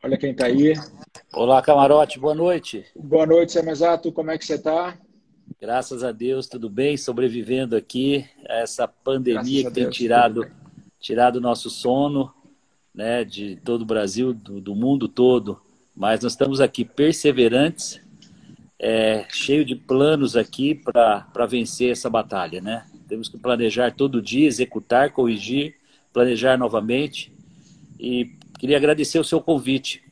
Olha quem está aí. Olá, camarote, boa noite. Boa noite, Semesato. Como é que você está? Graças a Deus, tudo bem? Sobrevivendo aqui a essa Graças pandemia a que tem Deus, tudo bem. tirado o nosso sono, né, de todo o Brasil, do mundo todo. Mas nós estamos aqui perseverantes, cheio de planos aqui para vencer essa batalha, né? Temos que planejar todo dia, executar, corrigir, planejar novamente. E queria agradecer o seu convite.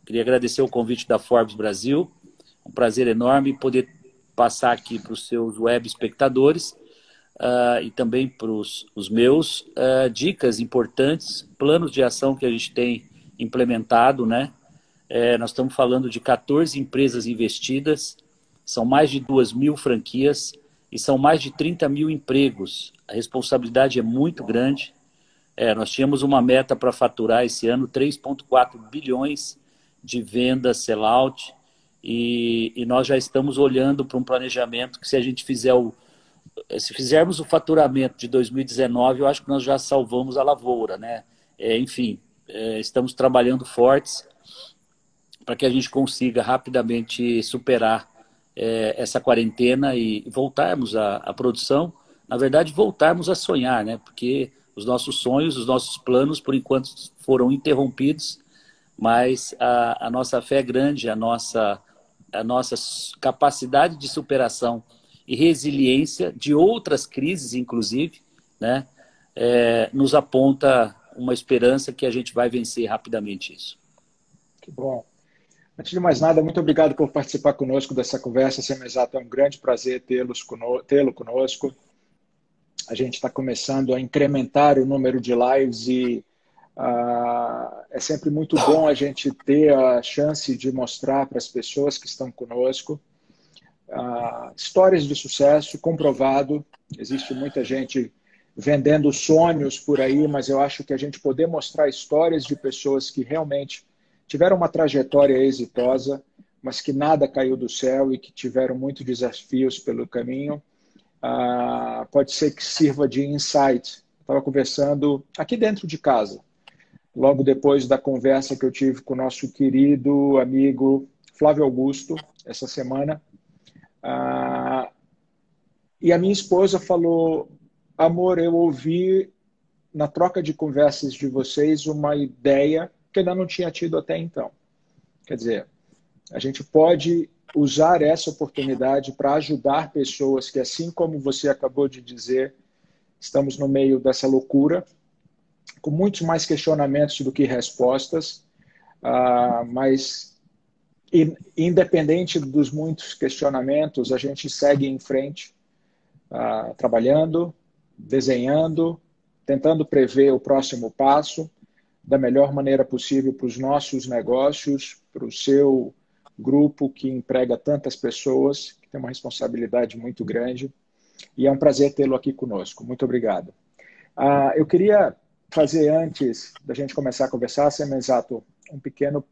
Queria agradecer o convite da Forbes Brasil. Um prazer enorme poder passar aqui para os seus web espectadores e também para os meus dicas importantes, planos de ação que a gente tem implementado, né? Nós estamos falando de 14 empresas investidas, são mais de 2.000 franquias e são mais de 30 mil empregos. A responsabilidade é muito Uau. grande. Nós tínhamos uma meta para faturar esse ano 3,4 bilhões de vendas sellout e nós já estamos olhando para um planejamento que se a gente se fizermos o faturamento de 2019, eu acho que nós já salvamos a lavoura, né? Enfim, estamos trabalhando fortes para que a gente consiga rapidamente superar essa quarentena e voltarmos à produção, na verdade, voltarmos a sonhar, né? Porque os nossos sonhos, os nossos planos, por enquanto, foram interrompidos, mas a nossa fé é grande, a nossa capacidade de superação e resiliência de outras crises, inclusive, né? Nos aponta uma esperança que a gente vai vencer rapidamente isso. Que bom. Antes de mais nada, muito obrigado por participar conosco dessa conversa, Semesato. É um grande prazer tê-lo conosco. A gente está começando a incrementar o número de lives e é sempre muito bom a gente ter a chance de mostrar para as pessoas que estão conosco histórias de sucesso, comprovado. Existe muita gente vendendo sonhos por aí, mas eu acho que a gente poder mostrar histórias de pessoas que realmente tiveram uma trajetória exitosa, mas que nada caiu do céu e que tiveram muitos desafios pelo caminho, pode ser que sirva de insight. Estava conversando aqui dentro de casa, logo depois da conversa que eu tive com o nosso querido amigo Flávio Augusto, essa semana. E a minha esposa falou: amor, eu ouvi na troca de conversas de vocês uma ideia que eu ainda não tinha tido até então. Quer dizer, a gente pode usar essa oportunidade para ajudar pessoas que, assim como você acabou de dizer, estamos no meio dessa loucura, com muitos mais questionamentos do que respostas, mas independente dos muitos questionamentos, a gente segue em frente, trabalhando, desenhando, tentando prever o próximo passo da melhor maneira possível para os nossos negócios, para o seu grupo que emprega tantas pessoas, que tem uma responsabilidade muito grande. E é um prazer tê-lo aqui conosco. Muito obrigado. Eu queria fazer, antes da gente começar a conversar, Semenzato, um pequeno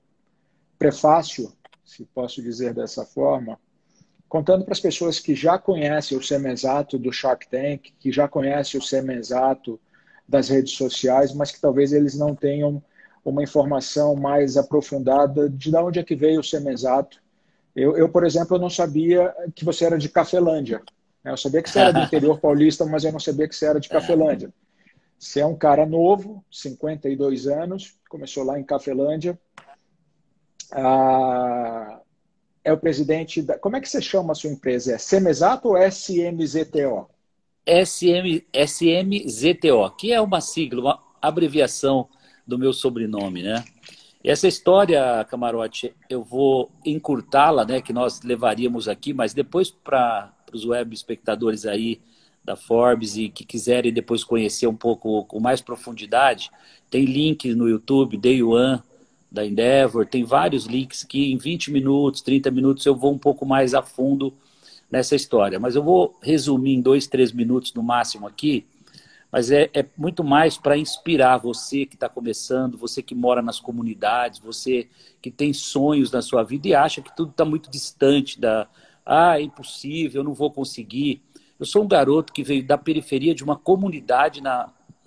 prefácio, se posso dizer dessa forma, contando para as pessoas que já conhecem o Semenzato do Shark Tank, que já conhecem o Semenzato das redes sociais, mas que talvez eles não tenham uma informação mais aprofundada de onde é que veio o Semenzato. Eu, por exemplo, eu não sabia que você era de Cafelândia. Eu sabia que você era do interior paulista, mas eu não sabia que você era de Cafelândia. Você é um cara novo, 52 anos, começou lá em Cafelândia. É o presidente da... Como é que você chama a sua empresa? É Semenzato ou SMZTO? SMZTO, que é uma sigla, uma abreviação do meu sobrenome, né? E essa história, Camarote, eu vou encurtá-la, né, que nós levaríamos aqui, mas depois para os web espectadores aí da Forbes e que quiserem depois conhecer um pouco com mais profundidade, tem links no YouTube, Day One, da Endeavor, tem vários links que em 20 minutos, 30 minutos eu vou um pouco mais a fundo nessa história. Mas eu vou resumir em 2, 3 minutos no máximo aqui, mas é muito mais para inspirar você que está começando, você que mora nas comunidades, você que tem sonhos na sua vida e acha que tudo está muito distante é impossível, eu não vou conseguir. Eu sou um garoto que veio da periferia de uma comunidade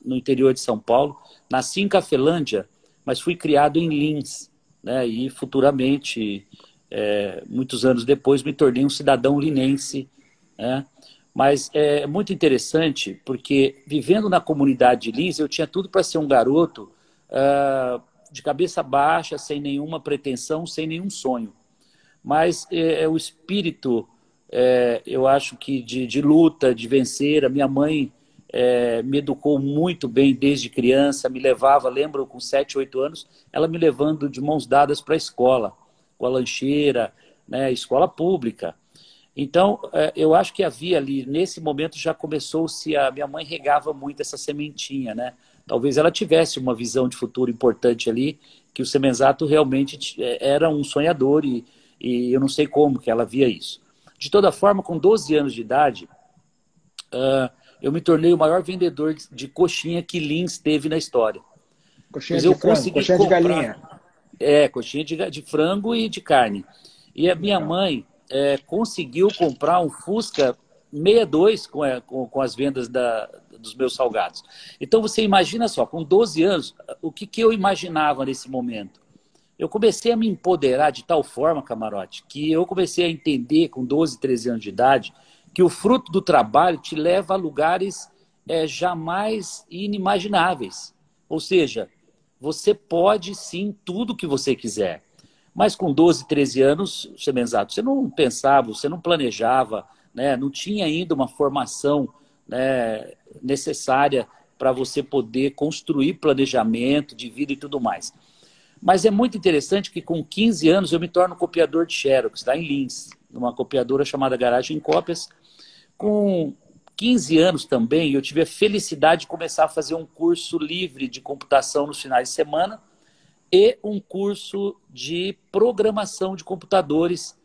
no interior de São Paulo, nasci em Cafelândia, mas fui criado em Lins. né? E futuramente, muitos anos depois, me tornei um cidadão linense, né? Mas é muito interessante porque, vivendo na comunidade de Lins, eu tinha tudo para ser um garoto de cabeça baixa, sem nenhuma pretensão, sem nenhum sonho. Mas o espírito, eu acho que de luta, de vencer. A minha mãe me educou muito bem desde criança, me levava, lembro, com 7, 8 anos, ela me levando de mãos dadas para a escola, com a lancheira, né, escola pública. Então, eu acho que havia ali, nesse momento já começou-se, a minha mãe regava muito essa sementinha, né? Talvez ela tivesse uma visão de futuro importante ali, que o Semenzato realmente era um sonhador e eu não sei como que ela via isso. De toda forma, com 12 anos de idade, eu me tornei o maior vendedor de coxinha que Lins teve na história. Coxinha Pois de eu frango, consegui coxinha de galinha. comprar coxinha de frango e de carne. E a minha Legal. mãe conseguiu comprar um Fusca 62 com as vendas dos meus salgados. Então você imagina só, com 12 anos, o que eu imaginava nesse momento? Eu comecei a me empoderar de tal forma, Camarote, que eu comecei a entender com 12, 13 anos de idade que o fruto do trabalho te leva a lugares jamais inimagináveis. Ou seja, você pode sim tudo que você quiser. Mas com 12, 13 anos, Semenzato, você não pensava, você não planejava, né? Não tinha ainda uma formação, né, necessária para você poder construir planejamento de vida e tudo mais. Mas é muito interessante que com 15 anos eu me torno copiador de Xerox, está em Lins, numa copiadora chamada Garagem Cópias. Com 15 anos também, eu tive a felicidade de começar a fazer um curso livre de computação nos finais de semana e um curso de programação de computadores,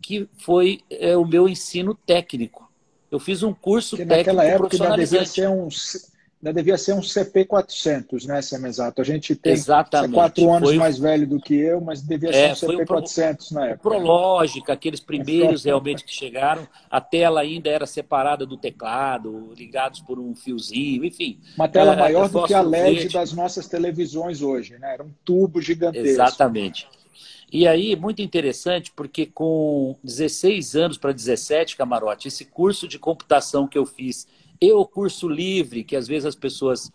que foi o meu ensino técnico. Eu fiz um curso Que naquela técnico época profissionalizante. ainda devia ser um CP400, né, Semenzato? A gente tem, você é Exatamente. 4 anos mais velho do que eu, mas devia ser um Foi CP400 na o época, né? Prológica, aqueles primeiros realmente que chegaram. A tela ainda era separada do teclado, ligados por um fiozinho, enfim. Uma tela É maior do que a fósforo LED verde. das nossas televisões hoje, né? Era um tubo gigantesco. Exatamente. E aí, muito interessante, porque com 16 anos para 17, Camarote, esse curso de computação que eu fiz, e o curso livre, que às vezes as pessoas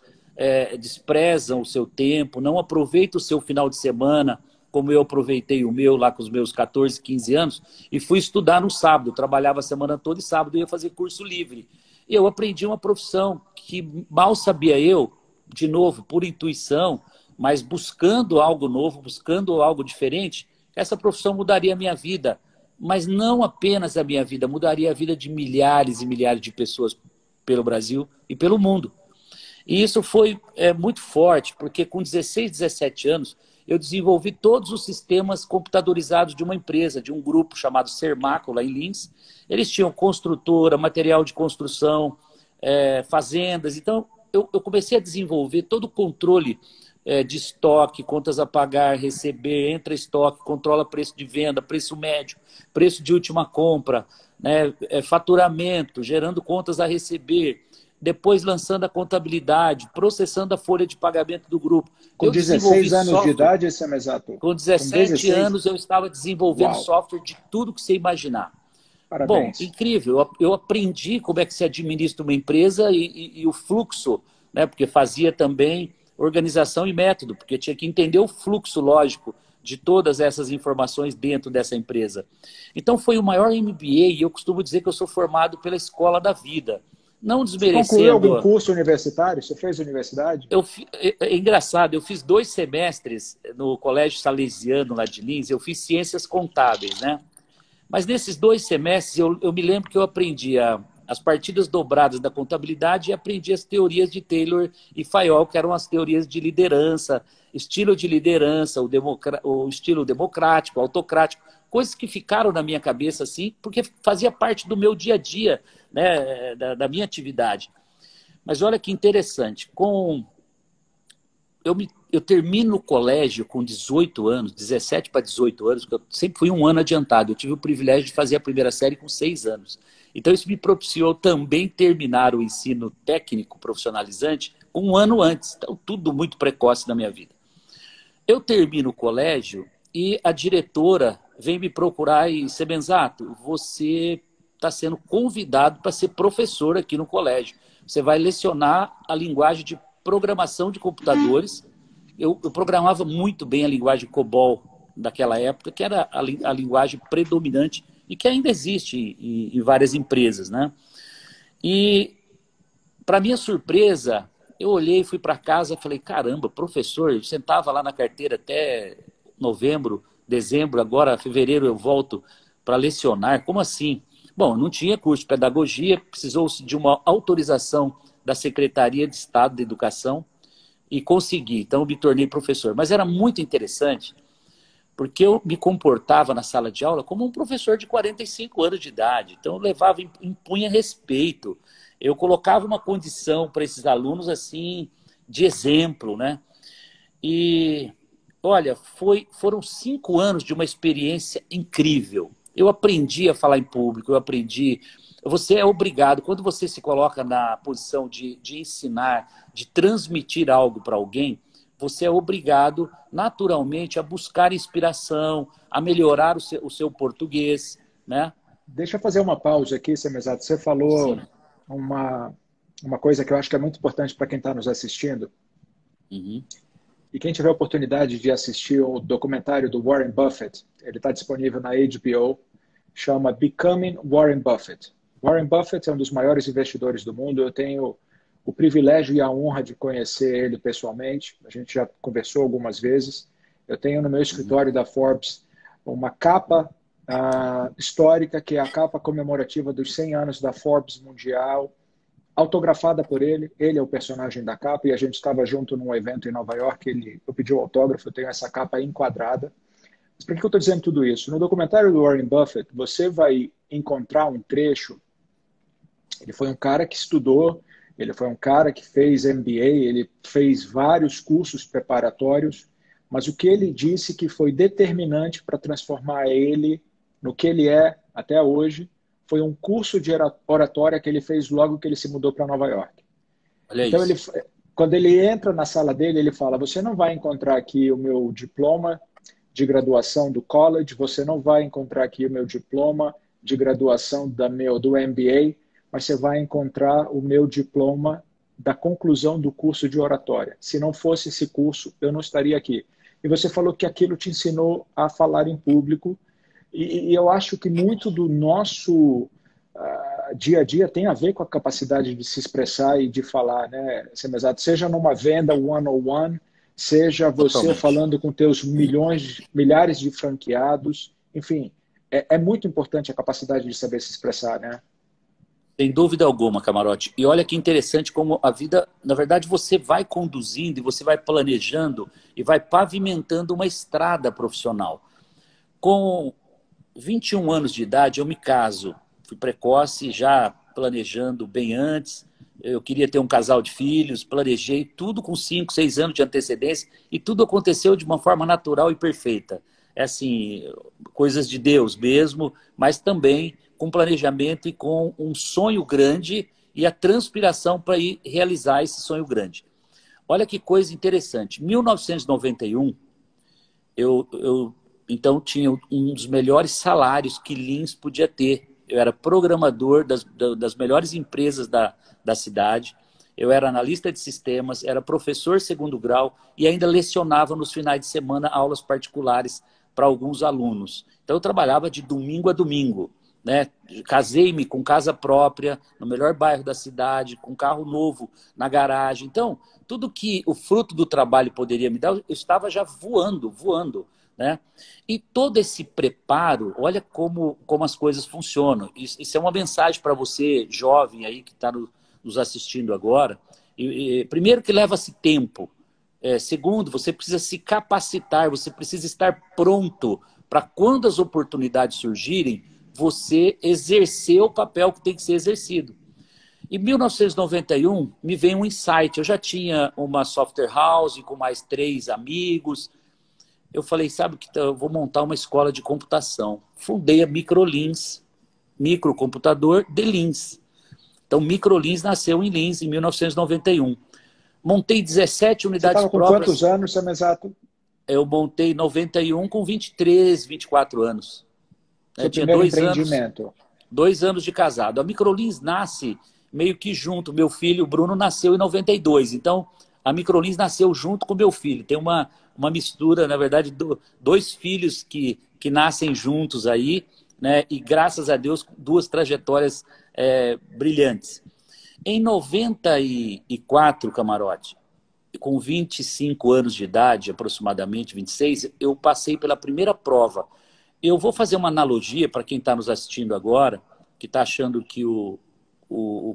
desprezam o seu tempo, não aproveitam o seu final de semana, como eu aproveitei o meu lá com os meus 14, 15 anos, e fui estudar no sábado, trabalhava a semana toda e sábado eu ia fazer curso livre. E eu aprendi uma profissão que mal sabia eu, de novo, por intuição, mas buscando algo novo, buscando algo diferente, essa profissão mudaria a minha vida. Mas não apenas a minha vida, mudaria a vida de milhares e milhares de pessoas pelo Brasil e pelo mundo. E isso foi muito forte, porque com 16, 17 anos, eu desenvolvi todos os sistemas computadorizados de uma empresa, de um grupo chamado Sermaco, lá em Lins. Eles tinham construtora, material de construção, fazendas. Então, eu comecei a desenvolver todo o controle de estoque, contas a pagar, receber, entra estoque, controla preço de venda, preço médio, preço de última compra, né, faturamento, gerando contas a receber, depois lançando a contabilidade, processando a folha de pagamento do grupo. Com Eu desenvolvi 16 anos de software. idade, Semenzato? Com Com 17 16? anos eu estava desenvolvendo Uau! software de tudo que você imaginar. Bom, Parabéns. incrível. Eu aprendi como é que se administra uma empresa e o fluxo, né? Porque fazia também organização e método, porque tinha que entender o fluxo lógico de todas essas informações dentro dessa empresa. Então foi o maior MBA e eu costumo dizer que eu sou formado pela escola da vida. Não Você concluiu algum desmerecendo. curso universitário? Você fez universidade? É engraçado, eu fiz 2 semestres no Colégio Salesiano lá de Lins, eu fiz ciências contábeis, né? Mas nesses 2 semestres, eu me lembro que eu aprendi as partidas dobradas da contabilidade e aprendi as teorias de Taylor e Fayol, que eram as teorias de liderança, estilo de liderança, o estilo democrático, autocrático, coisas que ficaram na minha cabeça assim, porque fazia parte do meu dia a dia, né, da minha atividade. Mas olha que interessante, eu termino o colégio com 18 anos, 17 para 18 anos, porque eu sempre fui um ano adiantado. Eu tive o privilégio de fazer a primeira série com 6 anos. Então, isso me propiciou também terminar o ensino técnico profissionalizante um ano antes. Então, tudo muito precoce na minha vida. Eu termino o colégio E a diretora vem me procurar e, Sebenzato, você está sendo convidado para ser professor aqui no colégio. Você vai lecionar a linguagem de programação de computadores. Eu programava muito bem a linguagem COBOL daquela época, que era a linguagem predominante e que ainda existe em várias empresas, né? E, para minha surpresa, eu olhei, fui para casa e falei, caramba, professor, eu sentava lá na carteira até novembro, dezembro, agora fevereiro eu volto para lecionar. Como assim? Bom, não tinha curso de pedagogia, precisou-se de uma autorização da Secretaria de Estado de Educação e consegui. Então, eu me tornei professor. Mas era muito interessante, porque eu me comportava na sala de aula como um professor de 45 anos de idade. Então, eu levava, impunha respeito. Eu colocava uma condição para esses alunos assim, de exemplo, né? E, olha, foram 5 anos de uma experiência incrível. Eu aprendi a falar em público, eu aprendi... Você é obrigado, quando você se coloca na posição de ensinar, de transmitir algo para alguém, você é obrigado, naturalmente, a buscar inspiração, a melhorar o seu português, né? Deixa eu fazer uma pausa aqui, Semezato. Você falou Sim. uma, uma coisa que eu acho que é muito importante para quem está nos assistindo. Uhum. E quem tiver a oportunidade de assistir o documentário do Warren Buffett, ele está disponível na HBO, chama Becoming Warren Buffett. Warren Buffett é um dos maiores investidores do mundo. Eu tenho o privilégio e a honra de conhecer ele pessoalmente. A gente já conversou algumas vezes. Eu tenho no meu escritório da Forbes uma capa histórica, que é a capa comemorativa dos 100 anos da Forbes Mundial, autografada por ele. Ele é o personagem da capa e a gente estava junto num evento em Nova York. Eu pedi o autógrafo, eu tenho essa capa enquadrada. Mas por que eu estou dizendo tudo isso? No documentário do Warren Buffett, você vai encontrar um trecho. Ele foi um cara que estudou, ele foi um cara que fez MBA, ele fez vários cursos preparatórios, mas o que ele disse que foi determinante para transformar ele no que ele é até hoje foi um curso de oratória que ele fez logo que ele se mudou para Nova York. Olha Então, isso. quando ele entra na sala dele, ele fala, você não vai encontrar aqui o meu diploma de graduação do college, você não vai encontrar aqui o meu diploma de graduação do MBA, mas você vai encontrar o meu diploma da conclusão do curso de oratória. Se não fosse esse curso, eu não estaria aqui. E você falou que aquilo te ensinou a falar em público, e eu acho que muito do nosso dia a dia tem a ver com a capacidade de se expressar e de falar, né, Semezato? Seja numa venda one-on-one, seja você Totalmente. falando com teus milhares de franqueados, enfim, é muito importante a capacidade de saber se expressar, né? Sem dúvida alguma, Camarote. E olha que interessante como a vida, na verdade, você vai conduzindo e você vai planejando e vai pavimentando uma estrada profissional. Com 21 anos de idade, eu me caso. Fui precoce, já planejando bem antes. Eu queria ter um casal de filhos, planejei tudo com 5, 6 anos de antecedência e tudo aconteceu de uma forma natural e perfeita. É assim, coisas de Deus mesmo, mas também com planejamento e com um sonho grande e a transpiração para ir realizar esse sonho grande. Olha que coisa interessante. Em 1991, eu então tinha um dos melhores salários que Lins podia ter. Eu era programador das melhores empresas da cidade, eu era analista de sistemas, era professor segundo grau e ainda lecionava nos finais de semana aulas particulares para alguns alunos. Então eu trabalhava de domingo a domingo, né? Casei-me com casa própria, no melhor bairro da cidade, com carro novo na garagem. Então, tudo que o fruto do trabalho poderia me dar, eu estava já voando, né? E todo esse preparo, olha como as coisas funcionam. Isso é uma mensagem para você, jovem aí que está nos assistindo agora. Primeiro que leva-se tempo. Segundo, você precisa se capacitar, você precisa estar pronto para quando as oportunidades surgirem, você exercer o papel que tem que ser exercido. Em 1991, me veio um insight. Eu já tinha uma software house com mais 3 amigos. Eu falei, sabe que eu vou montar uma escola de computação. Fundei a Microlins, microcomputador de Lins. Então, Microlins nasceu em Lins, em 1991. Montei 17 Você unidades estava com próprias. quantos anos, Semezato? Eu montei em 91 com 23, 24 anos. Seu Tinha primeiro empreendimento. 2 anos de casado. A Microlins nasce meio que junto. Meu filho, o Bruno, nasceu em 92. Então, a Microlins nasceu junto com meu filho. Tem uma mistura, na verdade, dois filhos que nascem juntos aí, né? E, graças a Deus, duas trajetórias brilhantes. Em 94, Camarote, com 25 anos de idade, aproximadamente 26, eu passei pela primeira prova. Eu vou fazer uma analogia para quem está nos assistindo agora, que está achando que o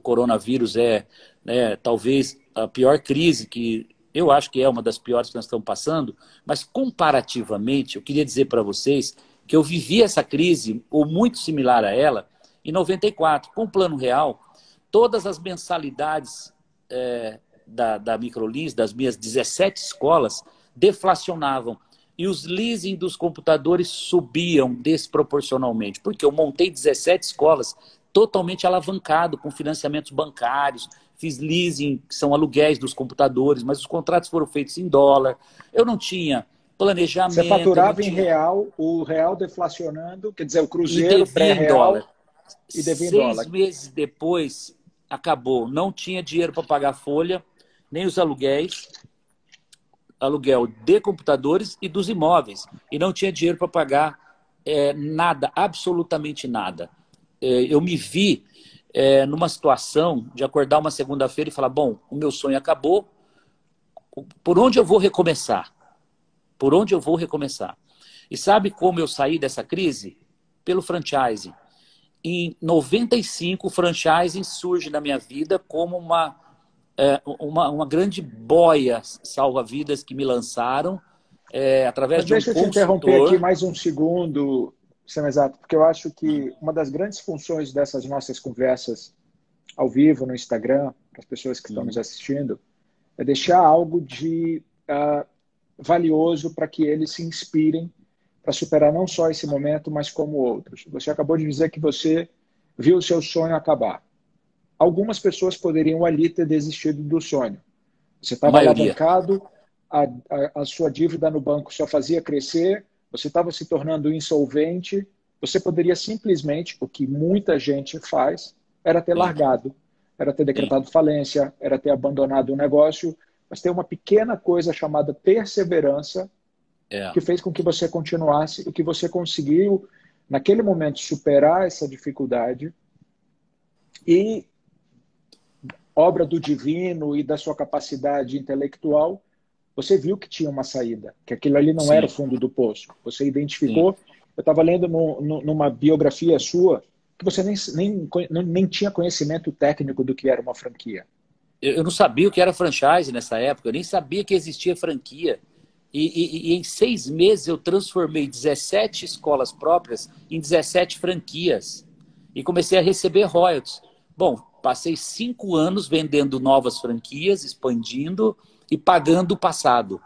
coronavírus né, talvez a pior crise, que eu acho que é uma das piores que nós estamos passando, mas comparativamente, eu queria dizer para vocês que eu vivi essa crise, ou muito similar a ela, em 94, com o Plano Real. Todas as mensalidades da Microlins, das minhas 17 escolas, deflacionavam. E os leasing dos computadores subiam desproporcionalmente, porque eu montei 17 escolas totalmente alavancado, com financiamentos bancários, fiz leasing, que são aluguéis dos computadores, mas os contratos foram feitos em dólar. Eu não tinha planejamento. Você faturava em real, o real deflacionando, quer dizer, o cruzeiro pré-real. E devia em dólar. 6 meses depois, acabou. Não tinha dinheiro para pagar a folha, nem os aluguéis, aluguel de computadores e dos imóveis. E não tinha dinheiro para pagar nada, absolutamente nada. Eu me vi numa situação de acordar uma segunda-feira e falar, bom, o meu sonho acabou, por onde eu vou recomeçar? Por onde eu vou recomeçar? E sabe como eu saí dessa crise? Pelo franchising. Em 95, o franchising surge na minha vida como uma grande boia salva-vidas que me lançaram através de um consultor. Deixa eu te interromper aqui mais um segundo, Semezato, porque eu acho que uma das grandes funções dessas nossas conversas ao vivo no Instagram, para as pessoas que estão nos assistindo, é deixar algo de valioso para que eles se inspirem para superar não só esse momento, mas como outros. Você acabou de dizer que você viu o seu sonho acabar. Algumas pessoas poderiam ali ter desistido do sonho. Você estava alavancado, a sua dívida no banco só fazia crescer, você estava se tornando insolvente, você poderia simplesmente, o que muita gente faz, era ter largado, era ter decretado falência, era ter abandonado o negócio, mas tem uma pequena coisa chamada perseverança que fez com que você continuasse e que você conseguiu, naquele momento, superar essa dificuldade e, obra do divino e da sua capacidade intelectual, você viu que tinha uma saída, que aquilo ali não era o fundo do poço. Você identificou. Eu estava lendo numa biografia sua que você nem tinha conhecimento técnico do que era uma franquia. Eu não sabia o que era franchise nessa época, eu nem sabia que existia franquia. E em 6 meses eu transformei 17 escolas próprias em 17 franquias. E comecei a receber royalties. Bom, passei 5 anos vendendo novas franquias, expandindo e pagando o passado.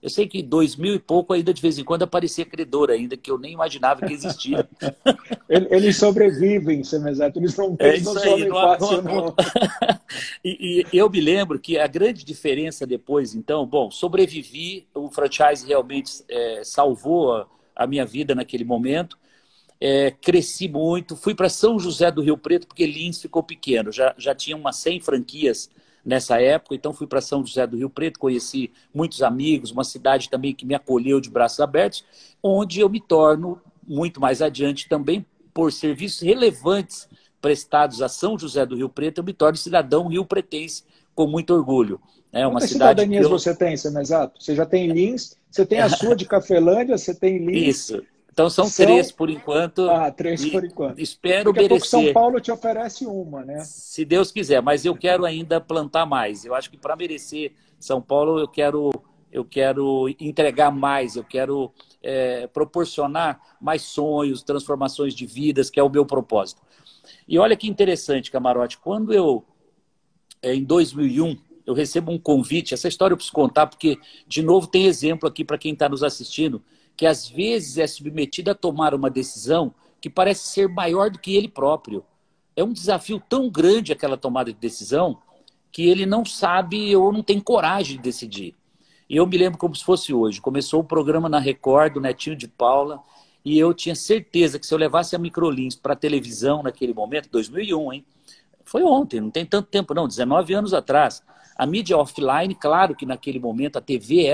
Eu sei que 2000 e pouco ainda de vez em quando aparecia credor ainda, que eu nem imaginava que existia. Eles sobrevivem, Semezato, eles não somem fácil, não. E eu me lembro que a grande diferença depois, então, bom, sobrevivi, o franchise realmente salvou a minha vida naquele momento, cresci muito, fui para São José do Rio Preto, porque Lins ficou pequeno, já tinha umas 100 franquias nessa época, então fui para São José do Rio Preto, conheci muitos amigos, uma cidade também que me acolheu de braços abertos, onde eu me torno, muito mais adiante também, por serviços relevantes prestados a São José do Rio Preto, eu me torno cidadão rio-pretense com muito orgulho. Quantas cidadanias você tem, Semezato? Você já tem Lins, você tem a sua de Cafelândia, você tem Lins. Isso. Então são 3 por enquanto. 3 por enquanto. Espero merecer. Daqui a pouco São Paulo te oferece uma, né? Se Deus quiser, mas eu quero ainda plantar mais. Eu acho que para merecer São Paulo eu quero entregar mais, eu quero proporcionar mais sonhos, transformações de vidas, que é o meu propósito. E olha que interessante, Camarote, quando em 2001, eu recebo um convite, essa história eu preciso contar, porque, de novo, tem exemplo aqui para quem está nos assistindo, que às vezes é submetido a tomar uma decisão que parece ser maior do que ele próprio. É um desafio tão grande aquela tomada de decisão que ele não sabe ou não tem coragem de decidir. E eu me lembro como se fosse hoje. Começou o programa na Record, do Netinho de Paula, e eu tinha certeza que se eu levasse a Microlins para a televisão naquele momento, 2001, hein? Foi ontem, não tem tanto tempo não, 19 anos atrás. A mídia offline, claro que naquele momento a TV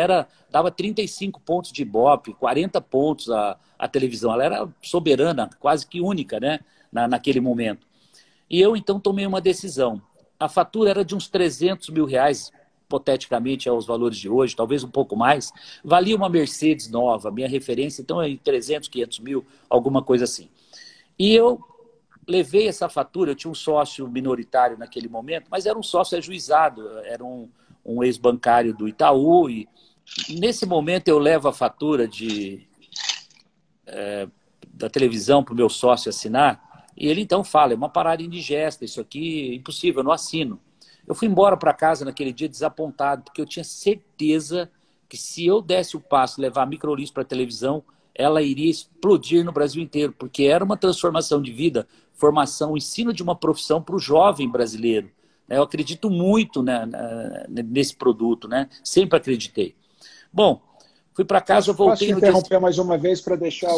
dava 35 pontos de Ibope, 40 pontos a televisão. Ela era soberana, quase que única, né? Naquele momento. E eu então tomei uma decisão. A fatura era de uns 300 mil reais, hipoteticamente aos valores de hoje, talvez um pouco mais. Valia uma Mercedes nova, minha referência, então é em 300, 500 mil, alguma coisa assim. E eu levei essa fatura, eu tinha um sócio minoritário naquele momento, mas era um sócio ajuizado, era um ex-bancário do Itaú, e nesse momento eu levo a fatura da televisão para o meu sócio assinar, e ele então fala, é uma parada indigesta, isso aqui é impossível, eu não assino. Eu fui embora para casa naquele dia desapontado, porque eu tinha certeza que se eu desse o passo, levar a Microlins para a televisão, ela iria explodir no Brasil inteiro, porque era uma transformação de vida, formação, ensino de uma profissão para o jovem brasileiro. Eu acredito muito, né, nesse produto, né? Sempre acreditei. Bom, fui para casa, eu voltei... Posso te interromper mais uma vez para deixar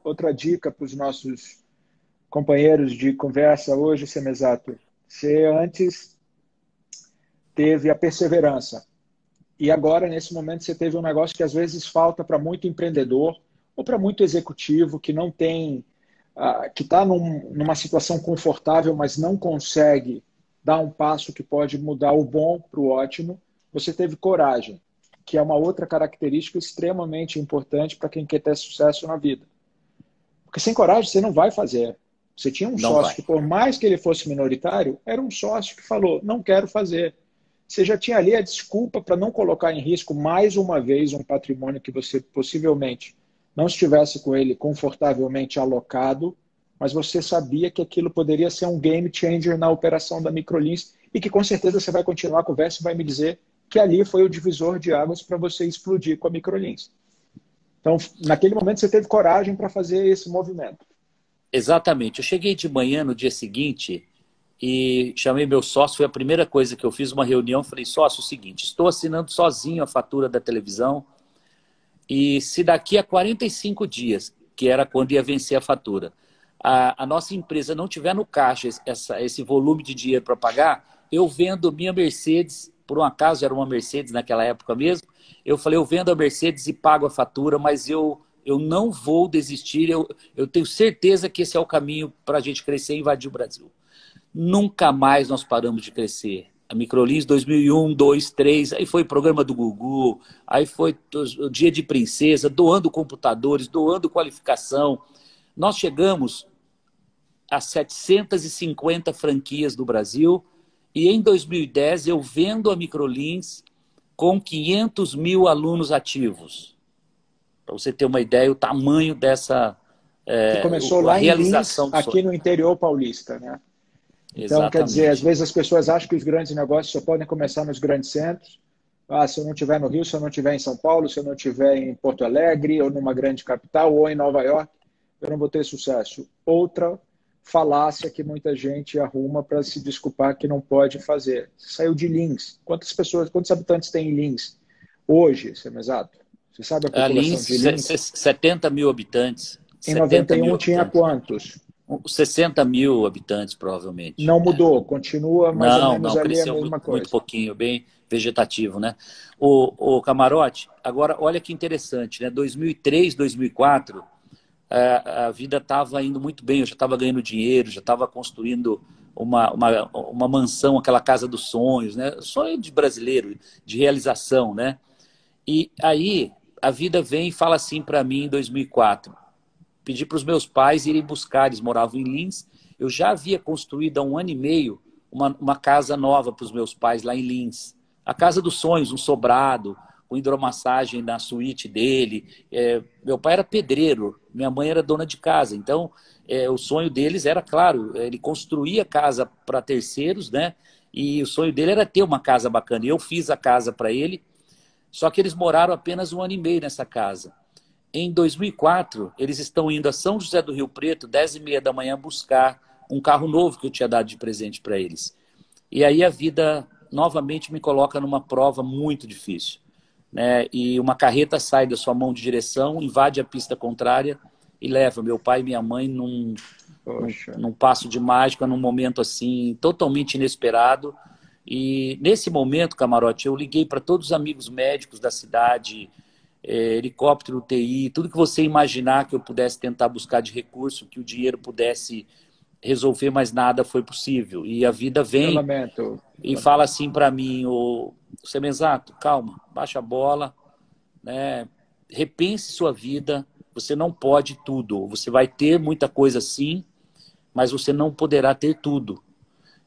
outra dica para os nossos companheiros de conversa hoje, Semezato? Você antes teve a perseverança. E agora, nesse momento, você teve um negócio que às vezes falta para muito empreendedor ou para muito executivo que não tem, que está numa situação confortável, mas não consegue dar um passo que pode mudar o bom para o ótimo. Você teve coragem, que é uma outra característica extremamente importante para quem quer ter sucesso na vida. Porque sem coragem você não vai fazer. Você tinha um sócio que, por mais que ele fosse minoritário, era um sócio que falou, não quero fazer. Você já tinha ali a desculpa para não colocar em risco mais uma vez um patrimônio que você possivelmente não estivesse com ele confortavelmente alocado, mas você sabia que aquilo poderia ser um game changer na operação da Microlins e que com certeza você vai continuar a conversa e vai me dizer que ali foi o divisor de águas para você explodir com a Microlins. Então, naquele momento você teve coragem para fazer esse movimento. Exatamente. Eu cheguei de manhã no dia seguinte e chamei meu sócio, foi a primeira coisa que eu fiz, uma reunião, falei, sócio, é o seguinte, estou assinando sozinho a fatura da televisão e se daqui a 45 dias, que era quando ia vencer a fatura, a nossa empresa não tiver no caixa esse volume de dinheiro para pagar, eu vendo minha Mercedes, por um acaso era uma Mercedes naquela época mesmo, eu falei, eu vendo a Mercedes e pago a fatura, mas eu não vou desistir, eu tenho certeza que esse é o caminho para a gente crescer e invadir o Brasil. Nunca mais nós paramos de crescer. A Microlins 2001, 2, 3, aí foi o programa do Gugu, aí foi o Dia de Princesa, doando computadores, doando qualificação. Nós chegamos a 750 franquias do Brasil e em 2010 eu vendo a Microlins com 500 mil alunos ativos. Para você ter uma ideia, o tamanho dessa que começou lá em Lins, aqui no interior paulista, né? Então, exatamente. Quer dizer, às vezes as pessoas acham que os grandes negócios só podem começar nos grandes centros. Se eu não estiver no Rio, se eu não estiver em São Paulo, se eu não estiver em Porto Alegre, ou numa grande capital, ou em Nova York, eu não vou ter sucesso. Outra falácia que muita gente arruma para se desculpar que não pode fazer. Você saiu de Lins. Quantos habitantes tem em Lins hoje, se é exato? Você sabe a população de Lins? 70 mil habitantes. Em 91 tinha quantos? 60 mil habitantes, provavelmente. Não mudou, continua mais ou menos ali a mesma coisa. Muito pouquinho, bem vegetativo, né? O Camarote, agora olha que interessante, né? 2003, 2004, a vida estava indo muito bem, eu já estava ganhando dinheiro, já estava construindo uma mansão, aquela casa dos sonhos, né? Sonho de brasileiro, de realização, né? E aí a vida vem e fala assim para mim em 2004. Pedi para os meus pais irem buscar, eles moravam em Lins. Eu já havia construído há 1 ano e meio uma casa nova para os meus pais lá em Lins. A casa dos sonhos, um sobrado, com hidromassagem na suíte dele. Meu pai era pedreiro, minha mãe era dona de casa. Então, o sonho deles era, claro, ele construía casa para terceiros, né? E o sonho dele era ter uma casa bacana. E eu fiz a casa para ele, só que eles moraram apenas 1 ano e meio nessa casa. Em 2004, eles estão indo a São José do Rio Preto, 10h30 da manhã, buscar um carro novo que eu tinha dado de presente para eles. E aí a vida novamente me coloca numa prova muito difícil. né? E uma carreta sai da sua mão de direção, invade a pista contrária e leva meu pai e minha mãe Poxa. num passo de mágica, num momento assim totalmente inesperado. E nesse momento, Camarote, eu liguei para todos os amigos médicos da cidade, helicóptero, UTI, tudo que você imaginar que eu pudesse tentar buscar de recurso, que o dinheiro pudesse resolver, mas nada foi possível. E a vida Eu vem lamento. e fala assim para mim, o Semenzato, calma, baixa a bola, né? Repense sua vida, você não pode tudo, você vai ter muita coisa sim, mas você não poderá ter tudo.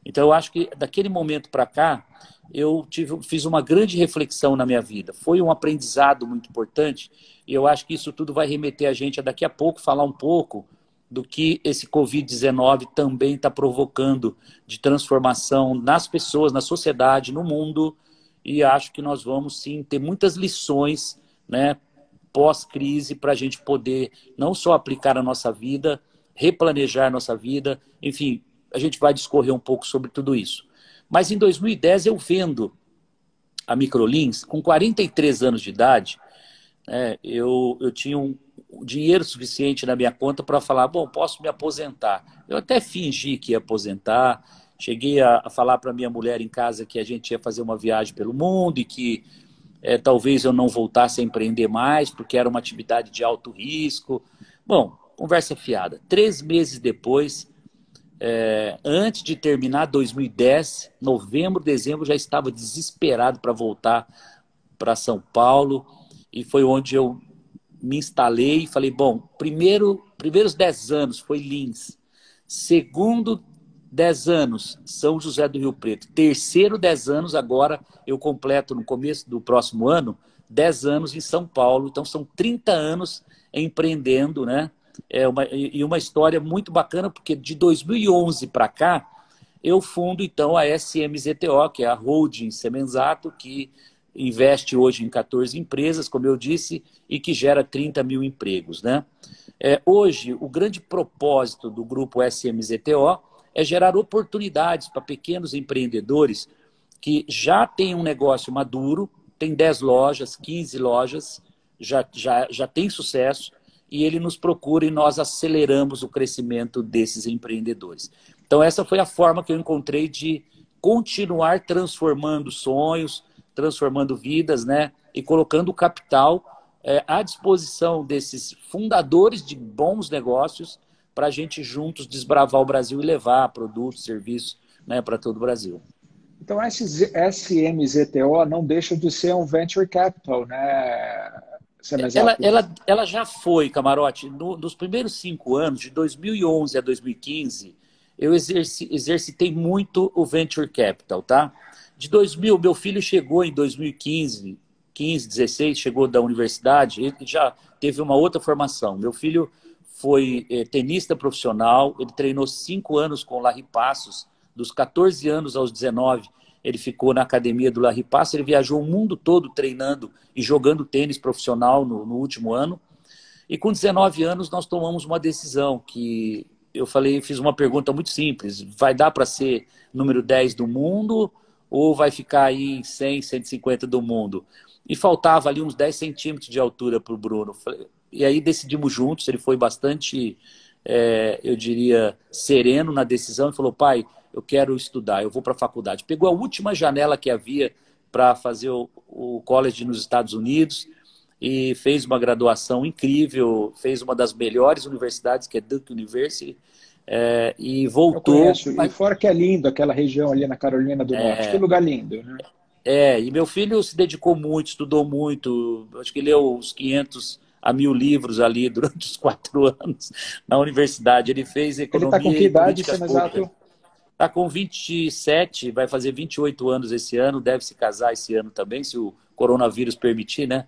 Então eu acho que daquele momento para cá, fiz uma grande reflexão na minha vida. Foi um aprendizado muito importante e eu acho que isso tudo vai remeter a gente a daqui a pouco falar um pouco do que esse Covid-19 também está provocando de transformação nas pessoas, na sociedade, no mundo. E acho que nós vamos sim ter muitas lições, né, pós-crise para a gente poder não só aplicar a nossa vida, replanejar a nossa vida, enfim, a gente vai discorrer um pouco sobre tudo isso. Mas em 2010 eu vendo a Microlins, com 43 anos de idade, eu tinha um dinheiro suficiente na minha conta para falar, bom, posso me aposentar. Eu até fingi que ia aposentar, cheguei a falar para minha mulher em casa que a gente ia fazer uma viagem pelo mundo e que talvez eu não voltasse a empreender mais, porque era uma atividade de alto risco. Bom, conversa fiada. 3 meses depois, antes de terminar 2010, novembro, dezembro, já estava desesperado para voltar para São Paulo e foi onde eu me instalei e falei, bom, primeiros 10 anos foi Lins, segundo 10 anos São José do Rio Preto, terceiro 10 anos agora eu completo no começo do próximo ano 10 anos em São Paulo, então são 30 anos empreendendo, né? Uma história muito bacana, porque de 2011 para cá, eu fundo então a SMZTO, que é a holding Semenzato, que investe hoje em 14 empresas, como eu disse, e que gera 30 mil empregos, né? Hoje, o grande propósito do grupo SMZTO é gerar oportunidades para pequenos empreendedores que já têm um negócio maduro, tem 10 lojas, 15 lojas, já tem sucesso, e ele nos procura e nós aceleramos o crescimento desses empreendedores. Então essa foi a forma que eu encontrei de continuar transformando sonhos, transformando vidas, né? E colocando o capital à disposição desses fundadores de bons negócios para a gente juntos desbravar o Brasil e levar produtos, serviços, né, para todo o Brasil. Então, esse SMZTO não deixa de ser um venture capital, né, Ela, Semenzato? ela, ela já foi, Camarote, nos primeiros 5 anos, de 2011 a 2015, eu exercitei muito o Venture Capital, tá? De 2000, meu filho chegou em 2015, 15, 16, chegou da universidade, ele já teve uma outra formação. Meu filho foi tenista profissional, ele treinou 5 anos com o Larry Passos, dos 14 anos aos 19, ele ficou na academia do Larry Passos, ele viajou o mundo todo treinando e jogando tênis profissional no último ano. E com 19 anos nós tomamos uma decisão que eu falei, fiz uma pergunta muito simples, vai dar para ser número 10 do mundo ou vai ficar aí em 100, 150 do mundo? E faltava ali uns 10 centímetros de altura para o Bruno. E aí decidimos juntos, ele foi bastante, eu diria, sereno na decisão e falou, pai, eu quero estudar, eu vou para a faculdade. Pegou a última janela que havia para fazer o college nos Estados Unidos e fez uma graduação incrível, fez uma das melhores universidades, que é Duke University, e Eu voltou. conheço. E fora que é lindo aquela região ali na Carolina do Norte. Que lugar lindo, né? E meu filho se dedicou muito, estudou muito, acho que leu uns 500 a 1000 livros ali durante os 4 anos na universidade. Ele fez Ele está com economia que e idade, políticas públicas. Semenzato? Está com 27, vai fazer 28 anos esse ano, deve se casar esse ano também, se o coronavírus permitir, né?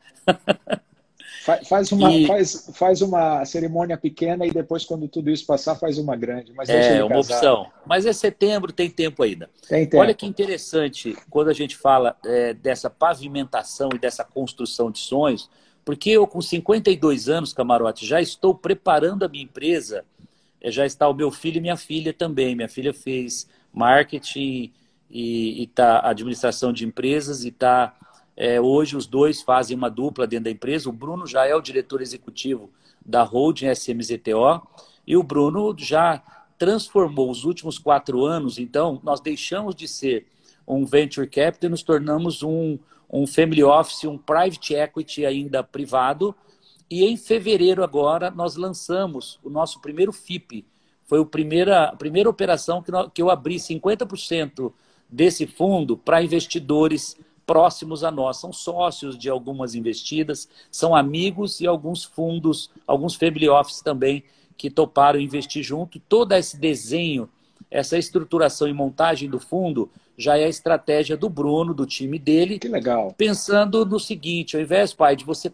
E Faz uma cerimônia pequena e depois, quando tudo isso passar, faz uma grande. Mas deixa ele uma casar. opção. Mas é setembro, tem tempo ainda. Tem Olha que tempo. interessante quando a gente fala dessa pavimentação e dessa construção de sonhos, porque eu com 52 anos, Camarote, já estou preparando a minha empresa, já está o meu filho e minha filha também. Minha filha fez marketing e tá administração de empresas e está Hoje os dois fazem uma dupla dentro da empresa. O Bruno já é o diretor executivo da holding SMZTO e o Bruno já transformou os últimos 4 anos. Então, nós deixamos de ser um venture capital e nos tornamos um family office, um private equity ainda privado. E em fevereiro agora nós lançamos o nosso primeiro FIP. Foi a primeira operação que eu abri 50% desse fundo para investidores próximos a nós. São sócios de algumas investidas, são amigos e alguns fundos, alguns family office também que toparam investir junto. Todo esse desenho, essa estruturação e montagem do fundo já é a estratégia do Bruno, do time dele. Que legal. Pensando no seguinte, ao invés, pai, de você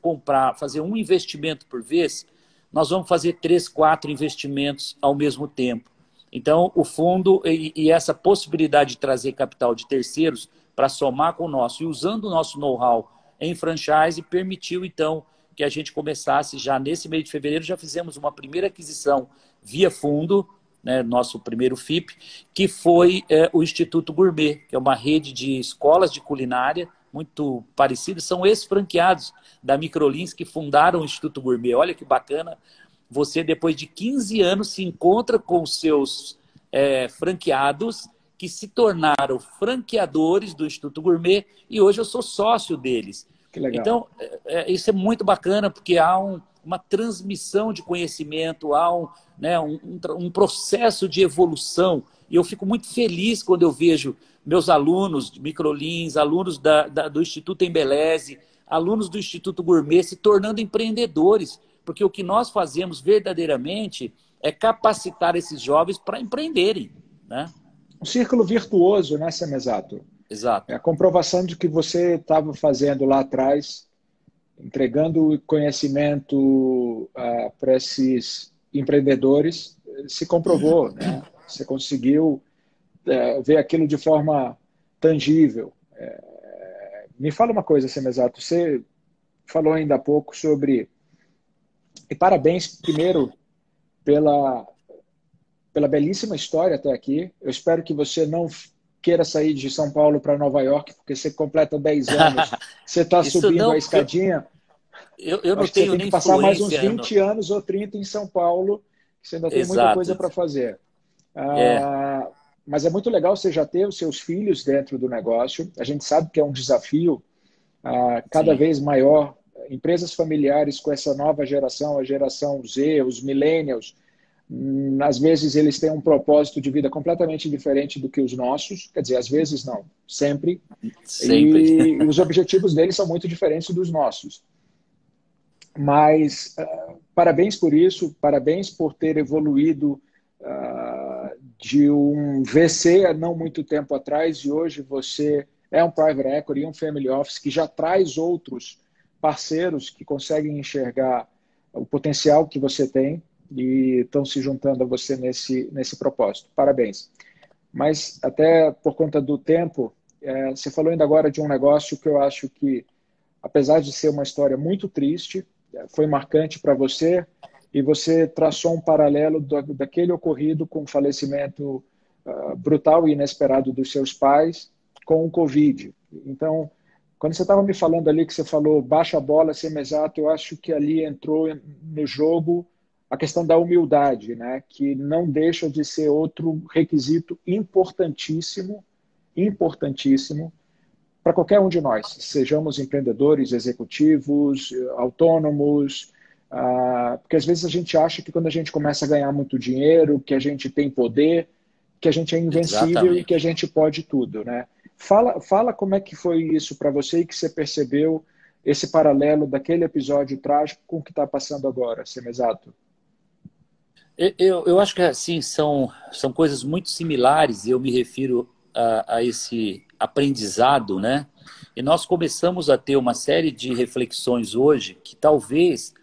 fazer um investimento por vez, nós vamos fazer 3, 4 investimentos ao mesmo tempo. Então, o fundo e essa possibilidade de trazer capital de terceiros para somar com o nosso e usando o nosso know-how em franchise permitiu, então, que a gente começasse já nesse mês de fevereiro, já fizemos uma primeira aquisição via fundo, né, nosso primeiro FIP, que foi o Instituto Gourmet, que é uma rede de escolas de culinária muito parecidas, são ex-franqueados da Microlins que fundaram o Instituto Gourmet. Olha que bacana, você depois de 15 anos se encontra com os seus franqueados que se tornaram franqueadores do Instituto Gourmet e hoje eu sou sócio deles. Que legal. Então, isso é muito bacana porque há uma transmissão de conhecimento, há um processo de evolução. E eu fico muito feliz quando eu vejo meus alunos de Microlins, alunos do Instituto Embeleze, alunos do Instituto Gourmet se tornando empreendedores, porque o que nós fazemos verdadeiramente é capacitar esses jovens para empreenderem, né? Um círculo virtuoso, né, Semezato? Exato. É a comprovação de que você estava fazendo lá atrás, entregando conhecimento para esses empreendedores, se comprovou, né? Você conseguiu ver aquilo de forma tangível. Me fala uma coisa, Semezato, você falou ainda há pouco sobre... E parabéns, primeiro, pela belíssima história até aqui. Eu espero que você não queira sair de São Paulo para Nova York, porque você completa 10 anos, você está subindo não, a escadinha. Eu não acho que tenho você tem nem que passar mais uns influência. 20 anos ou 30 em São Paulo, que você ainda tem muita Exato. coisa para fazer. Mas é muito legal você já ter os seus filhos dentro do negócio. A gente sabe que é um desafio cada Sim. vez maior. Empresas familiares com essa nova geração, a geração Z, os millennials, às vezes eles têm um propósito de vida completamente diferente do que os nossos. Quer dizer, às vezes não, sempre. Sempre. E os objetivos deles são muito diferentes dos nossos. Mas parabéns por isso, parabéns por ter evoluído de um VC há não muito tempo atrás e hoje você é um private equity, um family office que já traz outros parceiros que conseguem enxergar o potencial que você tem e estão se juntando a você nesse propósito. Parabéns. Mas até por conta do tempo, você falou ainda agora de um negócio que eu acho que, apesar de ser uma história muito triste, foi marcante para você e você traçou um paralelo daquele ocorrido com o falecimento brutal e inesperado dos seus pais com o Covid. Então, quando você estava me falando ali que você falou baixa a bola, Semezato, eu acho que ali entrou no jogo a questão da humildade, né? Que não deixa de ser outro requisito importantíssimo para qualquer um de nós, sejamos empreendedores, executivos, autônomos, porque às vezes a gente acha que quando a gente começa a ganhar muito dinheiro, que a gente tem poder, que a gente é invencível. Exatamente. E que a gente pode tudo, né? Fala como é que foi isso para você e que você percebeu esse paralelo daquele episódio trágico com o que está passando agora, Semezato. Eu acho que assim, são coisas muito similares e eu me refiro a esse aprendizado, né? E nós começamos a ter uma série de reflexões hoje que talvez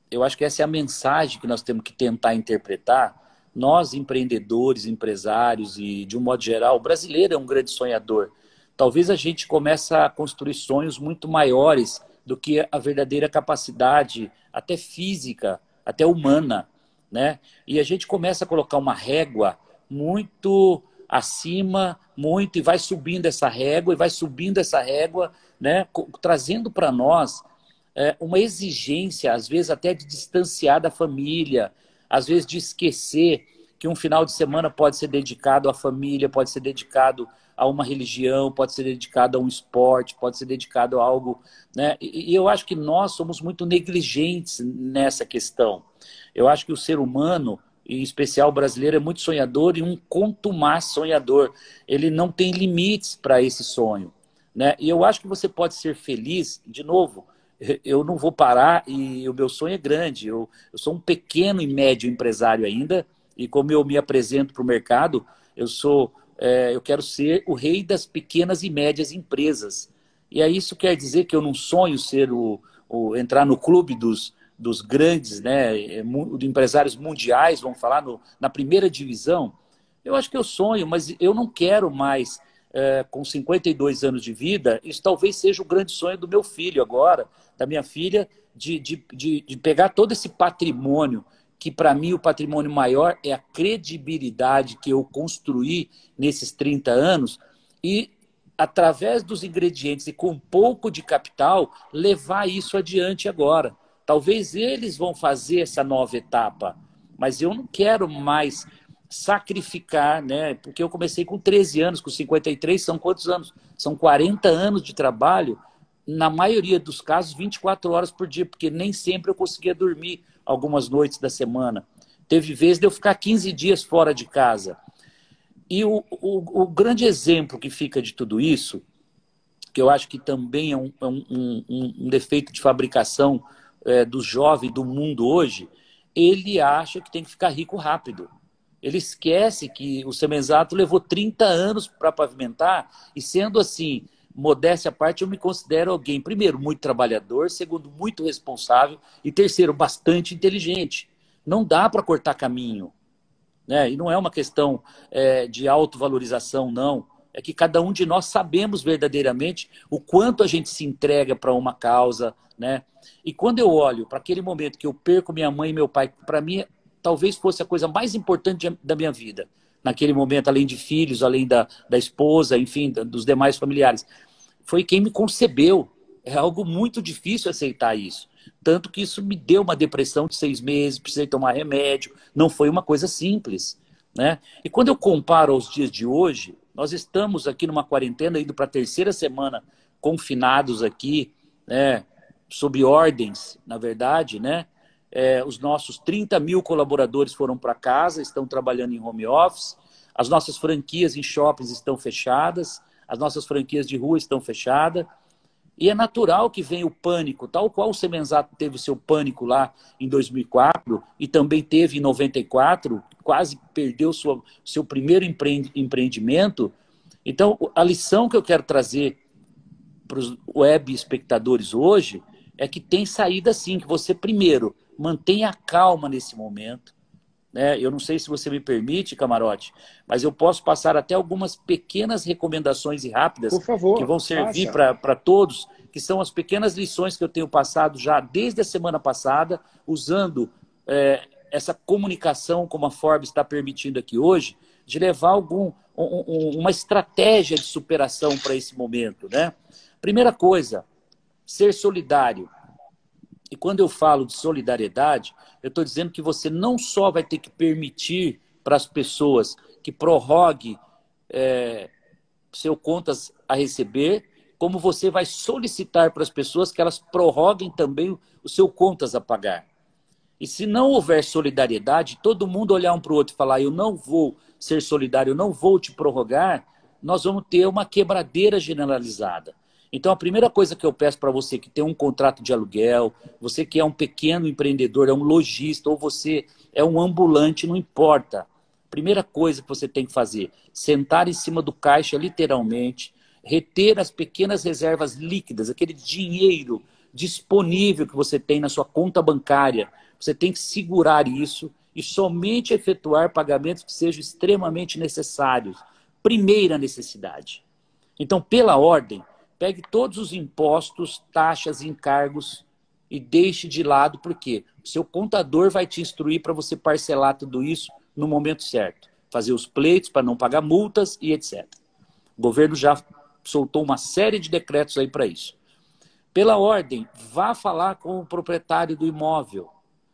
eu acho que essa é a mensagem que nós temos que tentar interpretar. Nós, empreendedores, empresários e, de um modo geral, o brasileiro é um grande sonhador. Talvez a gente comece a construir sonhos muito maiores do que a verdadeira capacidade, até física, até humana, né? E a gente começa a colocar uma régua muito acima muito e vai subindo essa régua, né, trazendo para nós uma exigência, às vezes até de distanciar da família, às vezes de esquecer que um final de semana pode ser dedicado à família, pode ser dedicado a uma religião, pode ser dedicado a um esporte, pode ser dedicado a algo, né? E eu acho que nós somos muito negligentes nessa questão. Eu acho que o ser humano, em especial o brasileiro, é muito sonhador e um contumaz sonhador. Ele não tem limites para esse sonho, né? E eu acho que você pode ser feliz, de novo, eu não vou parar e o meu sonho é grande. Eu sou um pequeno e médio empresário ainda, e como eu me apresento para o mercado, eu quero ser o rei das pequenas e médias empresas. E aí isso quer dizer que eu não sonho ser entrar no clube dos grandes, né, de empresários mundiais, vamos falar, na primeira divisão. Eu acho que eu sonho, mas eu não quero mais, com 52 anos de vida, isso talvez seja o grande sonho do meu filho agora, da minha filha, de pegar todo esse patrimônio, que para mim o patrimônio maior é a credibilidade que eu construí nesses 30 anos e, através dos ingredientes e com pouco de capital, levar isso adiante agora. Talvez eles vão fazer essa nova etapa, mas eu não quero mais sacrificar, né? Porque eu comecei com 13 anos, com 53 são quantos anos? São 40 anos de trabalho, na maioria dos casos 24 horas por dia, porque nem sempre eu conseguia dormir algumas noites da semana. Teve vezes de eu ficar 15 dias fora de casa. E o grande exemplo que fica de tudo isso, que eu acho que também é um defeito de fabricação do jovem do mundo hoje, ele acha que tem que ficar rico rápido. Ele esquece que o Semenzato levou 30 anos para pavimentar, e sendo assim, modéstia à parte, eu me considero alguém, primeiro, muito trabalhador, segundo, muito responsável, e terceiro, bastante inteligente. Não dá para cortar caminho, né? E não é uma questão de autovalorização, não. É que cada um de nós sabemos verdadeiramente o quanto a gente se entrega para uma causa, né? E quando eu olho para aquele momento que eu perco minha mãe e meu pai, para mim talvez fosse a coisa mais importante da minha vida, naquele momento, além de filhos, além da esposa, enfim, dos demais familiares, foi quem me concebeu. É algo muito difícil aceitar isso. Tanto que isso me deu uma depressão de 6 meses, precisei tomar remédio, não foi uma coisa simples, né? E quando eu comparo aos dias de hoje, nós estamos aqui numa quarentena, indo para a terceira semana, confinados aqui, né, sob ordens, na verdade, né? Os nossos 30 mil colaboradores foram para casa, estão trabalhando em home office, as nossas franquias em shoppings estão fechadas, as nossas franquias de rua estão fechadas, e é natural que venha o pânico, tal qual o Semenzato teve o seu pânico lá em 2004 e também teve em 94, quase perdeu seu primeiro empreendimento. Então, a lição que eu quero trazer para os web espectadores hoje é que tem saída sim, que você primeiro mantenha calma nesse momento, né? Eu não sei se você me permite, Camarote, mas eu posso passar até algumas pequenas recomendações e rápidas, por favor, que vão servir para todos, que são as pequenas lições que eu tenho passado já desde a semana passada, usando essa comunicação, como a Forbes está permitindo aqui hoje, de levar uma estratégia de superação para esse momento, né? Primeira coisa, ser solidário. E quando eu falo de solidariedade, eu estou dizendo que você não só vai ter que permitir para as pessoas que prorrogue seu contas a receber, como você vai solicitar para as pessoas que elas prorroguem também o seu contas a pagar. E se não houver solidariedade, todo mundo olhar um para o outro e falar, eu não vou ser solidário, eu não vou te prorrogar, nós vamos ter uma quebradeira generalizada. Então, a primeira coisa que eu peço para você que tem um contrato de aluguel, você que é um pequeno empreendedor, é um lojista, ou você é um ambulante, não importa. Primeira coisa que você tem que fazer, sentar em cima do caixa, literalmente, reter as pequenas reservas líquidas, aquele dinheiro disponível que você tem na sua conta bancária. Você tem que segurar isso e somente efetuar pagamentos que sejam extremamente necessários. Primeira necessidade. Então, pela ordem, pegue todos os impostos, taxas e encargos e deixe de lado, porque o seu contador vai te instruir para você parcelar tudo isso no momento certo. fazer os pleitos, para não pagar multas e etc. O governo já soltou uma série de decretos aí para isso. Pela ordem, vá falar com o proprietário do imóvel.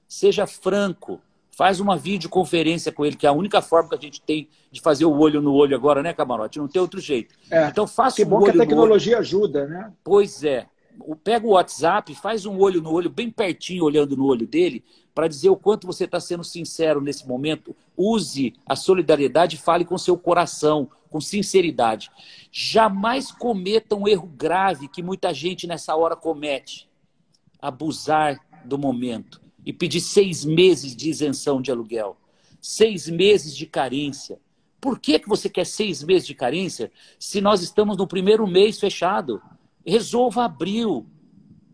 Seja franco. Faz uma videoconferência com ele, que é a única forma que a gente tem de fazer o olho no olho agora, né, Camarote? Não tem outro jeito. Então faça que um bom olho que a tecnologia no olho. ajuda, né? Pois é. Pega o WhatsApp, faz um olho no olho, bem pertinho, olhando no olho dele, para dizer o quanto você está sendo sincero nesse momento. Use a solidariedade e fale com seu coração, com sinceridade. Jamais cometa um erro grave que muita gente nessa hora comete. Abusar do momento e pedir 6 meses de isenção de aluguel. 6 meses de carência. Por que você quer 6 meses de carência se nós estamos no primeiro mês fechado? Resolva abril.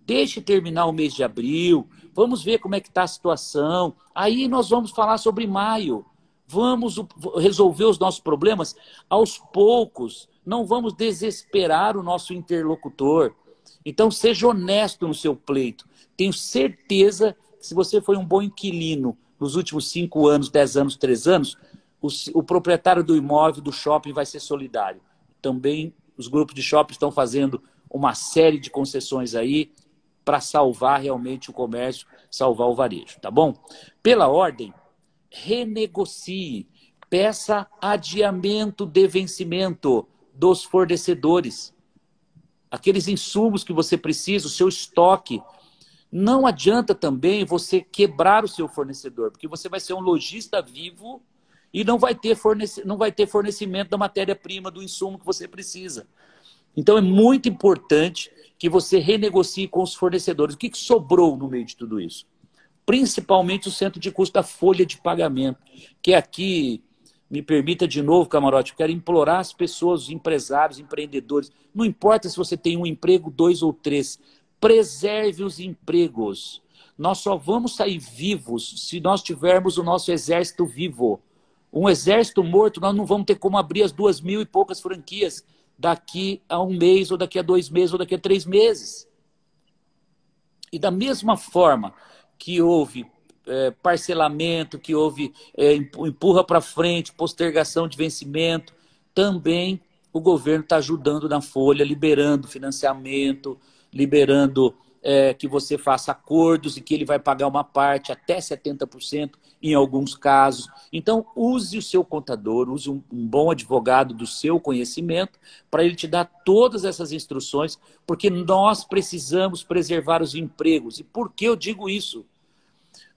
Deixe terminar o mês de abril. Vamos ver como é que está a situação. Aí nós vamos falar sobre maio. Vamos resolver os nossos problemas aos poucos. Não vamos desesperar o nosso interlocutor. Então, seja honesto no seu pleito. Tenho certeza que se você foi um bom inquilino nos últimos 5 anos, 10 anos, 3 anos, o proprietário do imóvel, do shopping, vai ser solidário. Também os grupos de shopping estão fazendo uma série de concessões aí para salvar realmente o comércio, salvar o varejo, tá bom? Pela ordem, renegocie, peça adiamento de vencimento dos fornecedores. Aqueles insumos que você precisa, o seu estoque. Não adianta também você quebrar o seu fornecedor, porque você vai ser um lojista vivo e não vai ter fornecimento da matéria-prima, do insumo que você precisa. Então é muito importante que você renegocie com os fornecedores. O que sobrou no meio de tudo isso? Principalmente o centro de custo da folha de pagamento, que aqui, me permita de novo, Camarote, eu quero implorar as pessoas, os empresários, empreendedores, não importa se você tem um emprego, 2 ou 3, preserve os empregos. Nós só vamos sair vivos se nós tivermos o nosso exército vivo. Um exército morto, nós não vamos ter como abrir as 2.000 e poucas franquias daqui a 1 mês, ou daqui a 2 meses, ou daqui a 3 meses. E da mesma forma que houve parcelamento, que houve empurra para frente, postergação de vencimento, também o governo está ajudando na folha, liberando financiamento, liberando que você faça acordos e que ele vai pagar uma parte, até 70% em alguns casos. Então, use o seu contador, use um bom advogado do seu conhecimento para ele te dar todas essas instruções, porque nós precisamos preservar os empregos. E por que eu digo isso?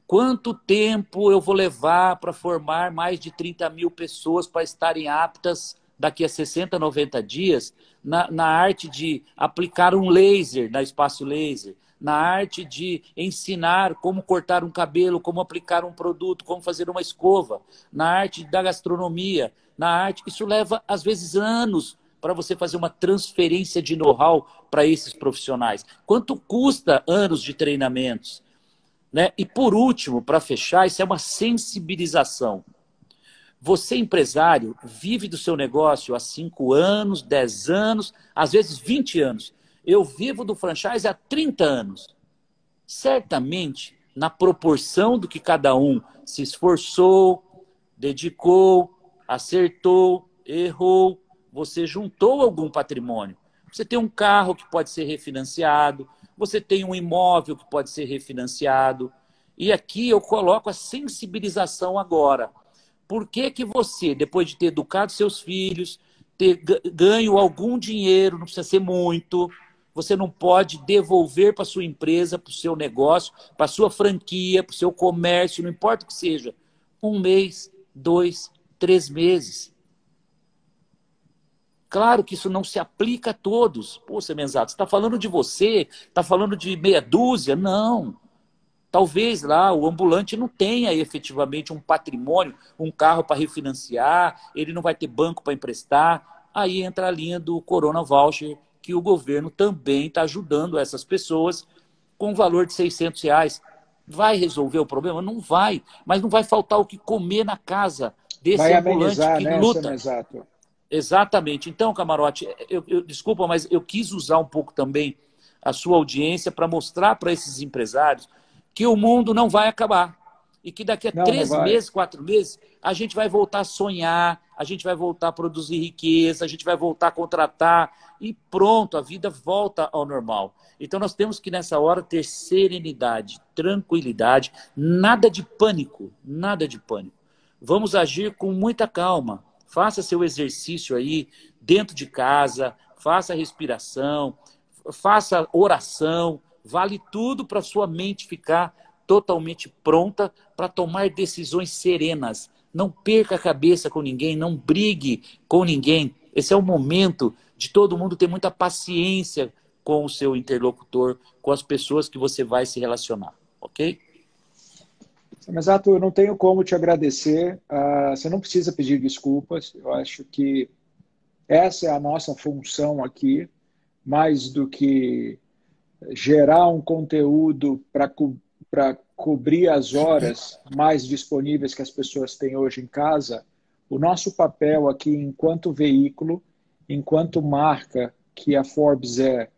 Quanto tempo eu vou levar para formar mais de 30.000 pessoas para estarem aptas daqui a 60, 90 dias na arte de aplicar um laser, na espaço laser, na arte de ensinar como cortar um cabelo, como aplicar um produto, como fazer uma escova, na arte da gastronomia, na arte... Isso leva, às vezes, anos para você fazer uma transferência de know-how para esses profissionais. Quanto custa anos de treinamentos? Né? E, por último, para fechar, isso é uma sensibilização. Você, empresário, vive do seu negócio há 5 anos, 10 anos, às vezes 20 anos. Eu vivo do franchise há 30 anos. Certamente, na proporção do que cada um se esforçou, dedicou, acertou, errou, você juntou algum patrimônio. Você tem um carro que pode ser refinanciado, você tem um imóvel que pode ser refinanciado. E aqui eu coloco a sensibilização agora. Por que você, depois de ter educado seus filhos, ter ganho algum dinheiro, não precisa ser muito, você não pode devolver para a sua empresa, para o seu negócio, para a sua franquia, para o seu comércio, não importa o que seja, 1 mês, 2, 3 meses? Claro que isso não se aplica a todos. Pô, Semenzato, você está falando de você? Está falando de meia dúzia? Não. Talvez lá o ambulante não tenha efetivamente um patrimônio, um carro para refinanciar, ele não vai ter banco para emprestar. Aí entra a linha do Corona Voucher, que o governo também está ajudando essas pessoas com um valor de R$ 600. Vai resolver o problema? Não vai. Mas não vai faltar o que comer na casa desse vai ambulante amenizar, que né, luta. Exato. Exatamente. Então, Camarote, desculpa, mas eu quis usar um pouco também a sua audiência para mostrar para esses empresários que o mundo não vai acabar. e que daqui a Não, não 3 vai. meses, 4 meses, a gente vai voltar a sonhar, a gente vai voltar a produzir riqueza, a gente vai voltar a contratar e pronto, a vida volta ao normal. Então nós temos que nessa hora ter serenidade, tranquilidade, nada de pânico, nada de pânico. Vamos agir com muita calma. Faça seu exercício aí dentro de casa, faça respiração, faça oração, vale tudo para sua mente ficar totalmente pronta para tomar decisões serenas. Não perca a cabeça com ninguém, não brigue com ninguém. Esse é o momento de todo mundo ter muita paciência com o seu interlocutor, com as pessoas que você vai se relacionar, ok? Mas, Arthur, eu não tenho como te agradecer. Você não precisa pedir desculpas. Eu acho que essa é a nossa função aqui, mais do que gerar um conteúdo para cobrir as horas mais disponíveis que as pessoas têm hoje em casa. O nosso papel aqui, enquanto veículo, enquanto marca que a Forbes é,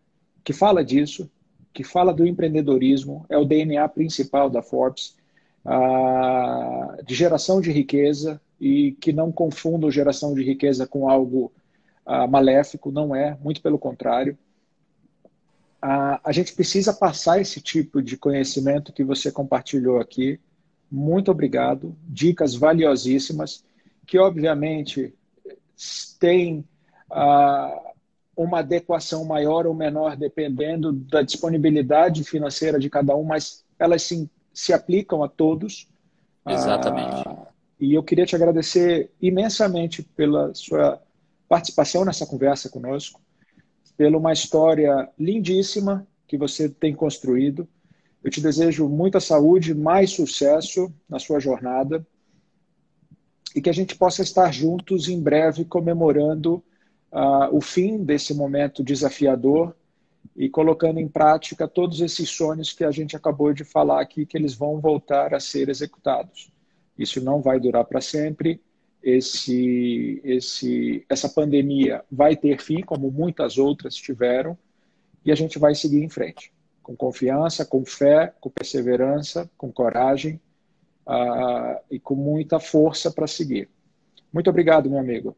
que fala disso, que fala do empreendedorismo, é o DNA principal da Forbes, de geração de riqueza, e que não confundam geração de riqueza com algo maléfico, não é, muito pelo contrário. A gente precisa passar esse tipo de conhecimento que você compartilhou aqui. Muito obrigado. Dicas valiosíssimas, que obviamente têm uma adequação maior ou menor dependendo da disponibilidade financeira de cada um, mas elas se aplicam a todos. Exatamente. E eu queria te agradecer imensamente pela sua participação nessa conversa conosco, pela uma história lindíssima que você tem construído. Eu te desejo muita saúde, mais sucesso na sua jornada e que a gente possa estar juntos em breve comemorando o fim desse momento desafiador e colocando em prática todos esses sonhos que a gente acabou de falar aqui, que eles vão voltar a ser executados. Isso não vai durar para sempre. Essa pandemia vai ter fim, como muitas outras tiveram, e a gente vai seguir em frente, com confiança, com fé, com perseverança, com coragem e com muita força para seguir. Muito obrigado, meu amigo.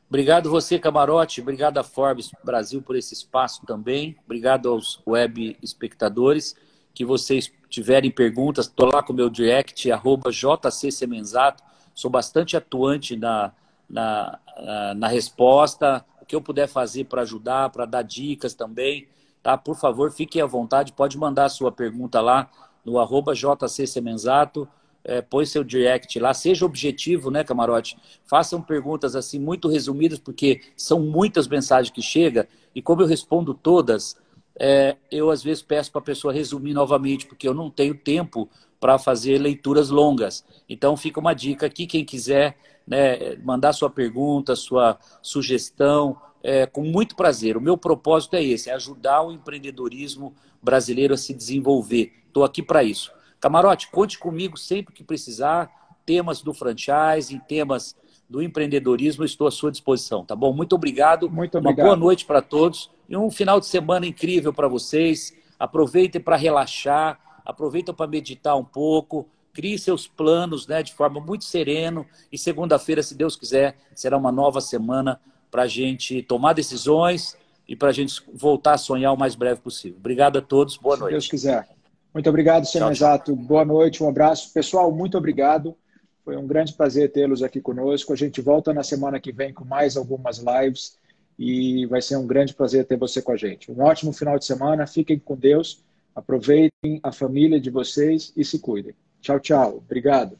Obrigado você, Camarote. Obrigado a Forbes Brasil por esse espaço também. Obrigado aos web espectadores. Que vocês tiverem perguntas, estou lá com o meu direct, @jcsemenzato. Sou bastante atuante na resposta. O que eu puder fazer para ajudar, para dar dicas também, tá? Por favor, fiquem à vontade. Pode mandar a sua pergunta lá no @jcsemenzato. Põe seu direct lá. Seja objetivo, né, Camarote? Façam perguntas assim muito resumidas, porque são muitas mensagens que chegam. E como eu respondo todas, eu às vezes peço para a pessoa resumir novamente, porque eu não tenho tempo para fazer leituras longas. Então fica uma dica aqui, quem quiser, né, mandar sua pergunta, sua sugestão, com muito prazer. O meu propósito é esse, é ajudar o empreendedorismo brasileiro a se desenvolver. Estou aqui para isso. Camarote, conte comigo sempre que precisar, temas do franchising, temas do empreendedorismo, estou à sua disposição, tá bom? Muito obrigado, Muito uma obrigado. boa noite para todos e um final de semana incrível para vocês. Aproveitem para relaxar, aproveitem para meditar um pouco, crie seus planos, né, de forma muito serena, e segunda-feira, se Deus quiser, será uma nova semana para a gente tomar decisões e para a gente voltar a sonhar o mais breve possível. Obrigado a todos, boa noite. Se Deus quiser. Muito obrigado, Semenzato. Boa noite, um abraço. Pessoal, muito obrigado. Foi um grande prazer tê-los aqui conosco. A gente volta na semana que vem com mais algumas lives e vai ser um grande prazer ter você com a gente. Um ótimo final de semana. Fiquem com Deus. Aproveitem a família de vocês e se cuidem. Tchau, tchau. Obrigado.